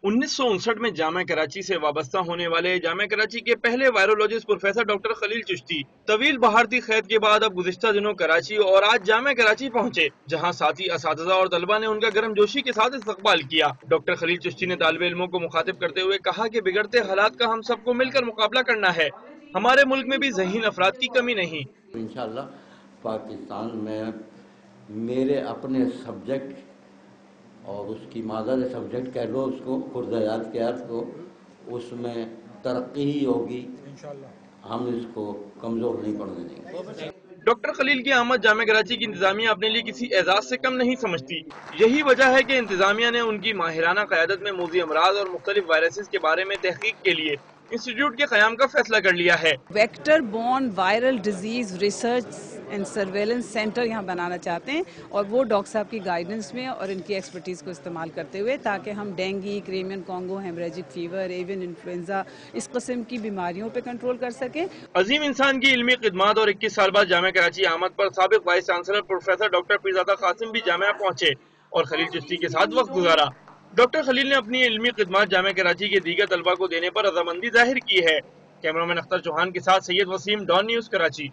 1959 में जामिया कराची से वाबस्ता होने वाले जामिया कराची के पहले virologist professor doctor Khalil Chishti तवील बहारती खैद के बाद अब गुज़िश्ता दिनों कराची और आज जामिया कराची पहुंचे, जहां साथी असातिज़ा और तलबा ने उनका गर्मजोशी के साथ इस्तकबाल किया। डॉक्टर खलील चिश्ती ने तालिब इल्मों को मुखातिब करते हुए कहा कि बिगड़ते हालात का हम सबको मिलकर मुकाबला करना है। हमारे मुल्क में भी ज़हीन अफराद की कमी नहीं। इंशाअल्लाह पाकिस्तान में मेरे अपने सब्जेक्ट और उसकी मादर सब्जेक्ट कह लो, उसको खुर्दयात के अर्थ को, उसमें तरक्की ही होगी। हम इसको कमज़ोर नहीं पड़ने देंगे। डॉक्टर खलील की आमद जामिया कराची की इंतजामिया अपने लिए किसी एजाज से कम नहीं समझती। यही वजह है कि इंतजामिया ने उनकी माहिराना क़यादत में मोज़ी अमराज और मुख्तलिफ वायरसेस के बारे में तहकीक के लिए इंस्टीट्यूट के क़याम का फैसला कर लिया है। Vector borne viral disease research and surveillance centre यहाँ बनाना चाहते हैं, और वो डॉक्टर साहब की गाइडेंस में और इनकी एक्सपर्टीज़ को इस्तेमाल करते हुए, ताकि हम dengue, Crimean Congo, haemorrhagic fever, avian influenza, इस किस्म की बीमारियों पे कंट्रोल कर सकें। अजीम इंसान की इल्मी खिदमत और 21 साल बाद जामिया कराची आमद पर साबिक vice chancellor professor doctor Pirzada Qasim भी जामिया पहुंचे और खलील चिश्ती के साथ वक्त गुजारा। डॉक्टर खलील ने अपनी इल्मी खिदमत जामिया कराची के दीगर तलबा को देने पर रजामंदी जाहिर की है। कैमरामैन अख्तर चौहान के साथ सैयद वसीम, डॉन न्यूज़, कराची।